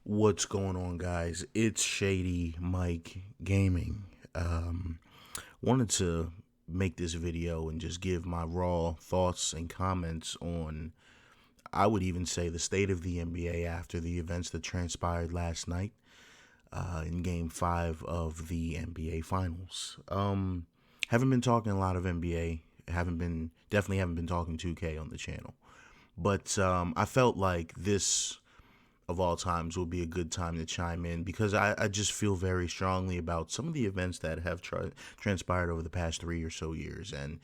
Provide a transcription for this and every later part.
What's going on, guys? It's Shady Mike Gaming. Wanted to make this video and just give my raw thoughts and comments on, I would even say, the state of the NBA after the events that transpired last night in Game 5 of the NBA Finals. Haven't been talking a lot of NBA. Definitely haven't been talking 2K on the channel. But I felt like this of all times will be a good time to chime in because I just feel very strongly about some of the events that have transpired over the past 3 or so years, and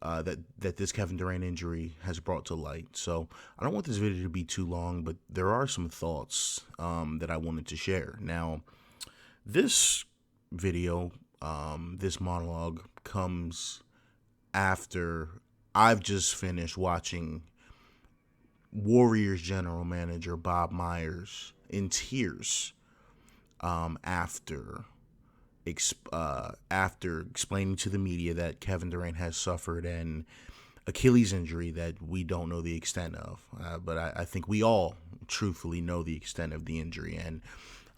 that this Kevin Durant injury has brought to light. So I don't want this video to be too long, but there are some thoughts that I wanted to share. Now, this video, this monologue comes after I've just finished watching Warriors general manager Bob Myers in tears after after explaining to the media that Kevin Durant has suffered an Achilles injury that we don't know the extent of, but I think we all truthfully know the extent of the injury, and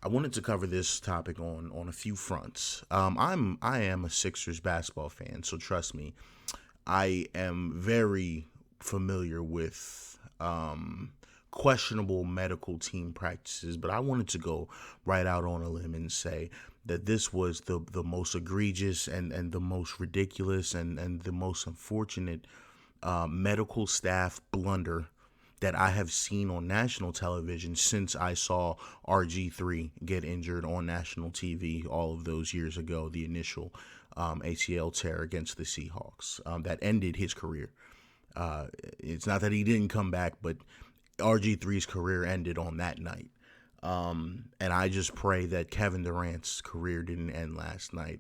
I wanted to cover this topic on a few fronts. I am a Sixers basketball fan, so trust me, I am very familiar with questionable medical team practices, but I wanted to go right out on a limb and say that this was the most egregious and the most ridiculous and the most unfortunate medical staff blunder that I have seen on national television since I saw RG3 get injured on national TV all of those years ago, the initial ACL tear against the Seahawks that ended his career. It's not that he didn't come back, but RG3's career ended on that night. And I just pray that Kevin Durant's career didn't end last night.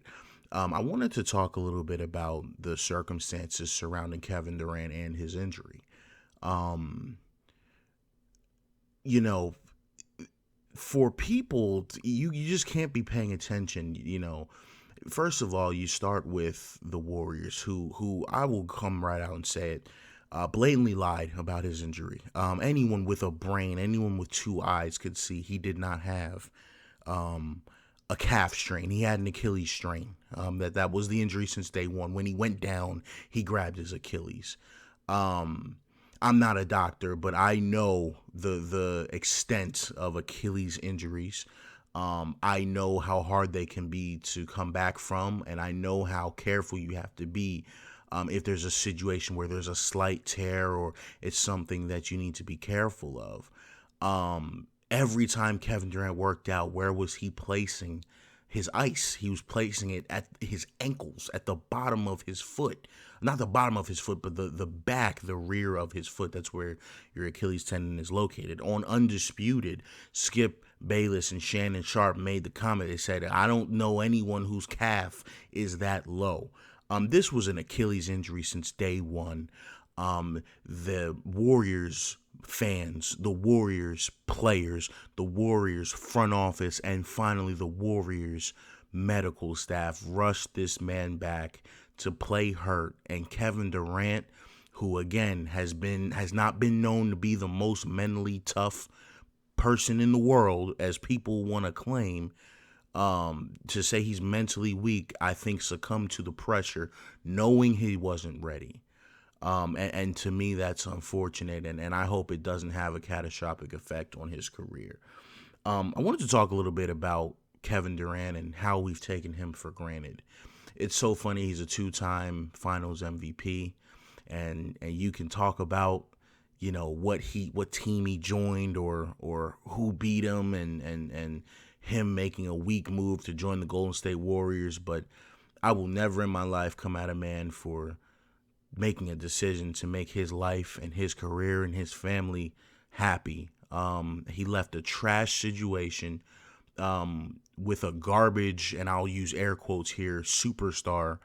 I wanted to talk a little bit about the circumstances surrounding Kevin Durant and his injury. Um, you know, for people, you just can't be paying attention. First of all, you start with the Warriors, who I will come right out and say it, blatantly lied about his injury. Anyone with a brain, anyone with two eyes could see he did not have a calf strain. He had an Achilles strain. That was the injury since day one. When he went down, he grabbed his Achilles. I'm not a doctor, but I know the extent of Achilles injuries. I know how hard they can be to come back from, and I know how careful you have to be if there's a situation where there's a slight tear or it's something that you need to be careful of. Every time Kevin Durant worked out, where was he placing his ice? He was placing it at his ankles, at the bottom of his foot. Not the bottom of his foot, but the back, the rear of his foot. That's where your Achilles tendon is located. On Undisputed, Skip Bayless and Shannon Sharp made the comment. They said, I don't know anyone whose calf is that low. This was an Achilles injury since day one. The Warriors fans, the Warriors players, the Warriors front office, and finally the Warriors medical staff rushed this man back to play hurt. And Kevin Durant, who again has not been known to be the most mentally tough person in the world, as people want to claim, to say he's mentally weak, I think succumbed to the pressure, knowing he wasn't ready. And to me, that's unfortunate, and I hope it doesn't have a catastrophic effect on his career. I wanted to talk a little bit about Kevin Durant and how we've taken him for granted. It's so funny. He's a two-time Finals MVP, and you can talk about what team he joined or who beat him and him making a weak move to join the Golden State Warriors, but I will never in my life come at a man for making a decision to make his life and his career and his family happy. He left a trash situation with a garbage, and I'll use air quotes here, superstar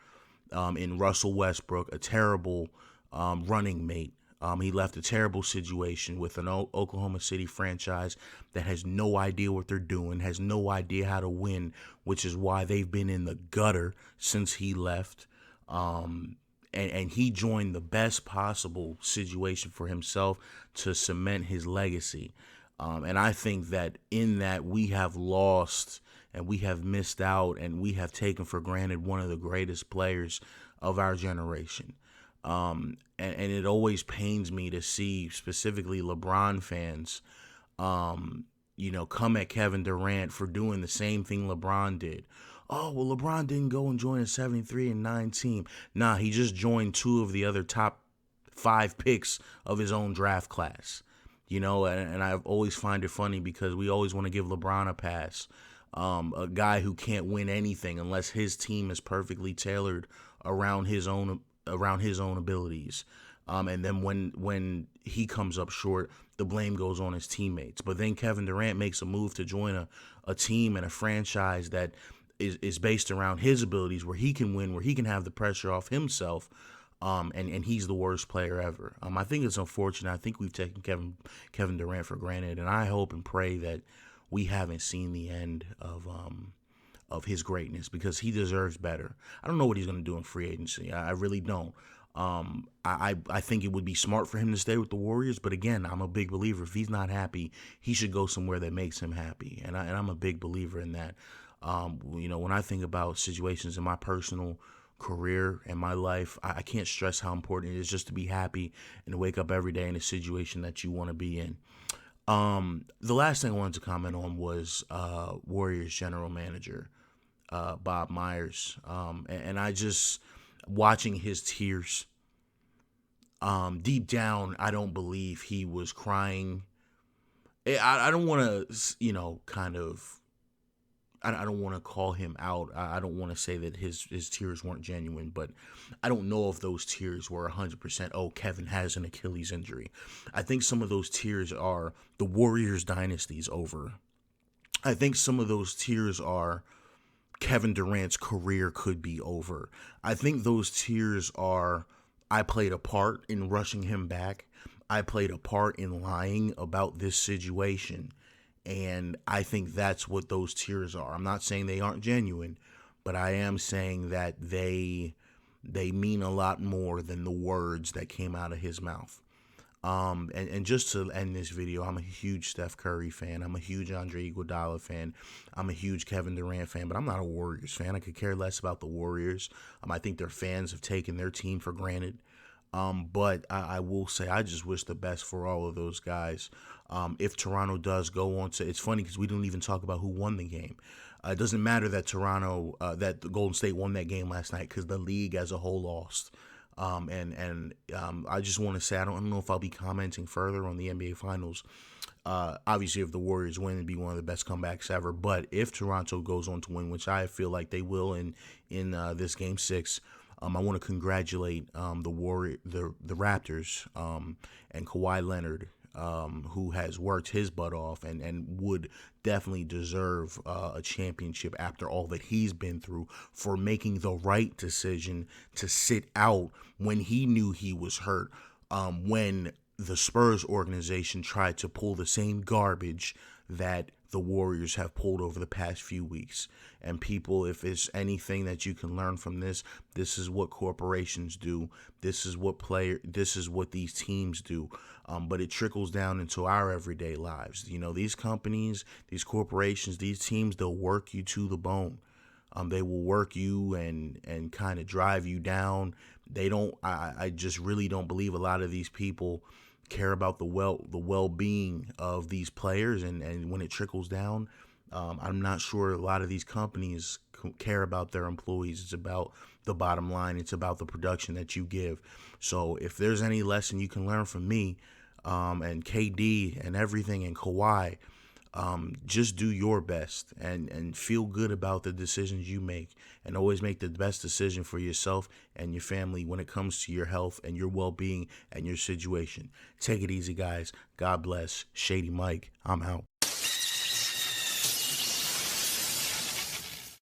in Russell Westbrook, a terrible running mate. He left a terrible situation with an Oklahoma City franchise that has no idea what they're doing, has no idea how to win, which is why they've been in the gutter since he left. And he joined the best possible situation for himself to cement his legacy. And I think that in that we have lost and we have missed out and we have taken for granted one of the greatest players of our generation. And it always pains me to see specifically LeBron fans, come at Kevin Durant for doing the same thing LeBron did. Oh, well, LeBron didn't go and join a 73 and 9 team. Nah, he just joined two of the other top five picks of his own draft class. And I always find it funny because we always want to give LeBron a pass. A guy who can't win anything unless his team is perfectly tailored around his own abilities. And then when he comes up short, the blame goes on his teammates. But then Kevin Durant makes a move to join a team and a franchise that is based around his abilities, where he can win, where he can have the pressure off himself. And he's the worst player ever. I think it's unfortunate. I think we've taken Kevin Durant for granted, and I hope and pray that we haven't seen the end of his greatness, because he deserves better. I don't know what he's going to do in free agency. I really don't. I think it would be smart for him to stay with the Warriors, but again, I'm a big believer. If he's not happy, he should go somewhere that makes him happy, and I'm a big believer in that. When I think about situations in my personal career and my life, I can't stress how important it is just to be happy and to wake up every day in a situation that you want to be in. The last thing I wanted to comment on was Warriors general manager Bob Myers, and I just watching his tears. Deep down, I don't believe he was crying. I don't want to, kind of. I don't want to call him out. I don't want to say that his tears weren't genuine, but I don't know if those tears were 100%, oh, Kevin has an Achilles injury. I think some of those tears are the Warriors dynasty's over. I think some of those tears are Kevin Durant's career could be over. I think those tears are I played a part in rushing him back. I played a part in lying about this situation. And I think that's what those tears are. I'm not saying they aren't genuine, but I am saying that they mean a lot more than the words that came out of his mouth. And just to end this video, I'm a huge Steph Curry fan. I'm a huge Andre Iguodala fan. I'm a huge Kevin Durant fan, but I'm not a Warriors fan. I could care less about the Warriors. I think their fans have taken their team for granted. But I will say I just wish the best for all of those guys. If Toronto does go on to, it's funny because we don't even talk about who won the game. It doesn't matter that that the Golden State won that game last night, because the league as a whole lost. I just want to say I don't know if I'll be commenting further on the NBA Finals. Obviously, if the Warriors win, it'd be one of the best comebacks ever. But if Toronto goes on to win, which I feel like they will in this Game 6. I want to congratulate the Raptors and Kawhi Leonard, who has worked his butt off and would definitely deserve a championship after all that he's been through, for making the right decision to sit out when he knew he was hurt, when the Spurs organization tried to pull the same garbage that the Warriors have pulled over the past few weeks. And people, if it's anything that you can learn from this is what corporations do. This is what these teams do. But it trickles down into our everyday lives. These companies, these corporations, these teams, they'll work you to the bone. They will work you and kind of drive you down. They don't. I just really don't believe a lot of these people care about the well-being of these players, and when it trickles down, I'm not sure a lot of these companies care about their employees. It's about the bottom line. It's about the production that you give. So if there's any lesson you can learn from me, and KD and everything, and Kawhi, just do your best and feel good about the decisions you make, and always make the best decision for yourself and your family when it comes to your health and your well-being and your situation. Take it easy, guys. God bless. Shady Mike, I'm out.